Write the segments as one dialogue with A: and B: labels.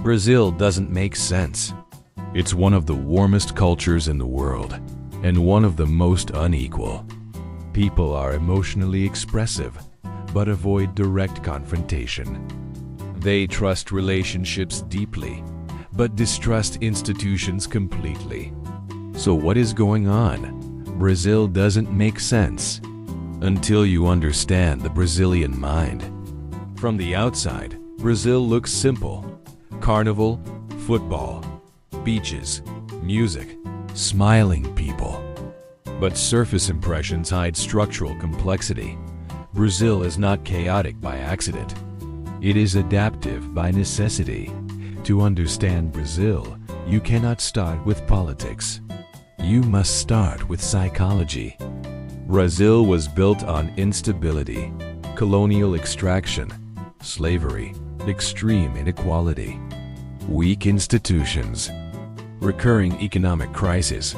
A: Brazil doesn't make sense. It's one of the warmest cultures in the world, and one of the most unequal. People are emotionally expressive, but avoid direct confrontation. They trust relationships deeply, but distrust institutions completely. So what is going on? Brazil doesn't make sense until you understand the Brazilian mind. From the outside, Brazil looks simple. Carnival, football, beaches, music, smiling people. But surface impressions hide structural complexity. Brazil is not chaotic by accident. It is adaptive by necessity. To understand Brazil, you cannot start with politics. You must start with psychology. Brazil was built on instability, colonial extraction, slavery, extreme inequality, weak institutions, recurring economic crisis.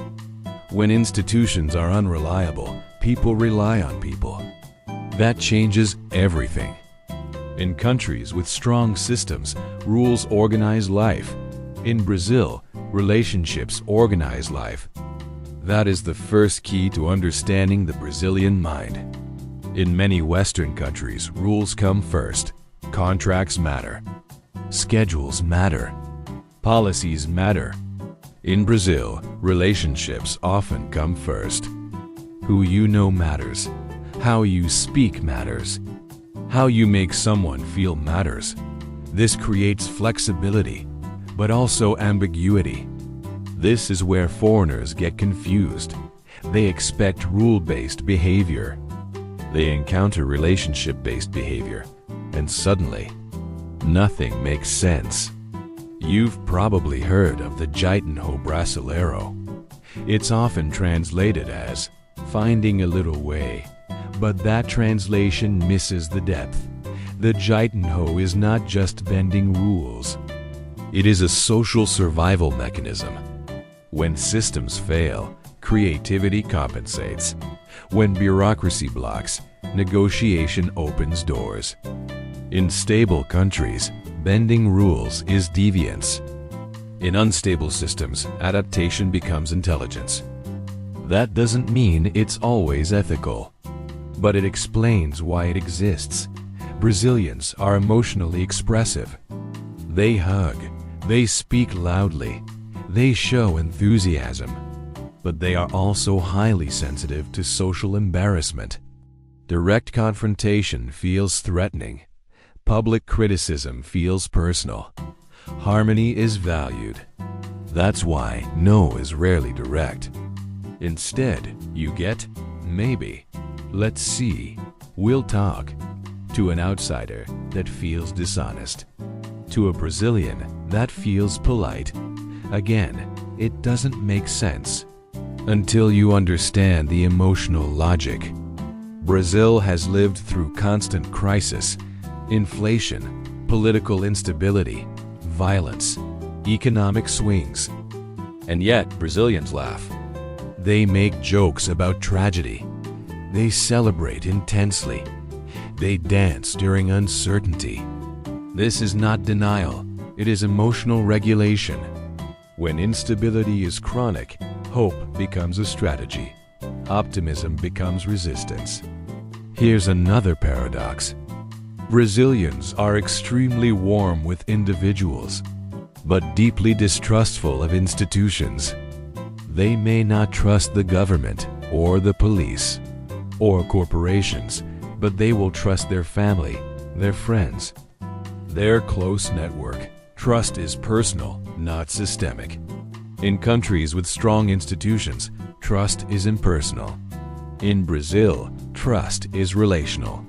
A: When institutions are unreliable, people rely on people. That changes everything. In countries with strong systems, rules organize life. In Brazil, relationships organize life. That is the first key to understanding the Brazilian mind. In many Western countries, rules come first. Contracts matter. Schedules matter. Policies matter. In Brazil, relationships often come first. Who you know matters. How you speak matters. How you make someone feel matters. This creates flexibility, but also ambiguity. This is where foreigners get confused. They expect rule-based behavior. They encounter relationship-based behavior, and suddenly, nothing makes sense. You've probably heard of the Jeitinho Brasileiro. It's often translated as finding a little way, but that translation misses the depth. The Jeitinho is not just bending rules. It is a social survival mechanism. When systems fail, creativity compensates. When bureaucracy blocks, negotiation opens doors. In stable countries, bending rules is deviance. In unstable systems, adaptation becomes intelligence. That doesn't mean it's always ethical, but it explains why it exists. Brazilians are emotionally expressive. They hug, they speak loudly, they show enthusiasm, but they are also highly sensitive to social embarrassment. Direct confrontation feels threatening. Public criticism feels personal. Harmony is valued. That's why no is rarely direct. Instead, you get maybe, let's see, we'll talk. To an outsider, that feels dishonest. To a Brazilian, that feels polite. Again, it doesn't make sense until you understand the emotional logic. Brazil has lived through constant crisis, inflation, political instability, violence, economic swings. And yet, Brazilians laugh. They make jokes about tragedy. They celebrate intensely. They dance during uncertainty. This is not denial, it is emotional regulation. When instability is chronic, hope becomes a strategy. Optimism becomes resistance. Here's another paradox. Brazilians are extremely warm with individuals, but deeply distrustful of institutions. They may not trust the government or the police or corporations, but they will trust their family, their friends, their close network. Trust is personal, not systemic. In countries with strong institutions, trust is impersonal. In Brazil, trust is relational.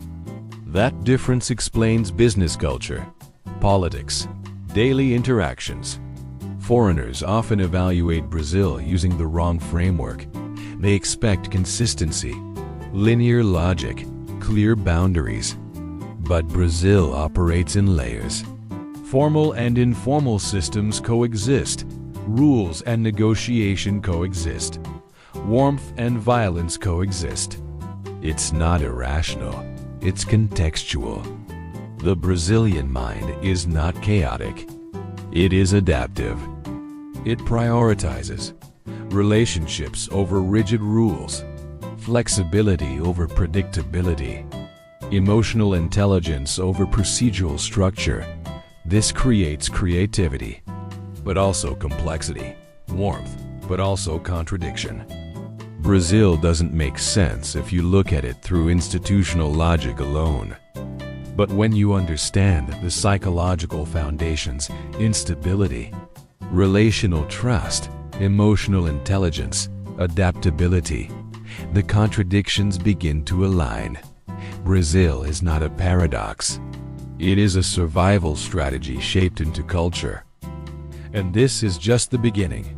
A: That difference explains business culture, politics, daily interactions. Foreigners often evaluate Brazil using the wrong framework. They expect consistency, linear logic, clear boundaries. But Brazil operates in layers. Formal and informal systems coexist. Rules and negotiation coexist. Warmth and violence coexist. It's not irrational, it's contextual. The Brazilian mind is not chaotic. It is adaptive. It prioritizes relationships over rigid rules, flexibility over predictability, emotional intelligence over procedural structure. This creates creativity, but also complexity, warmth, but also contradiction. Brazil doesn't make sense if you look at it through institutional logic alone. But when you understand the psychological foundations, instability, relational trust, emotional intelligence, adaptability, the contradictions begin to align. Brazil is not a paradox. It is a survival strategy shaped into culture. And this is just the beginning.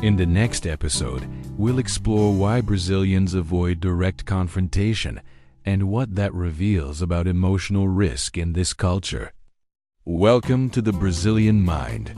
A: In the next episode, we'll explore why Brazilians avoid direct confrontation and what that reveals about emotional risk in this culture. Welcome to the Brazilian Mind.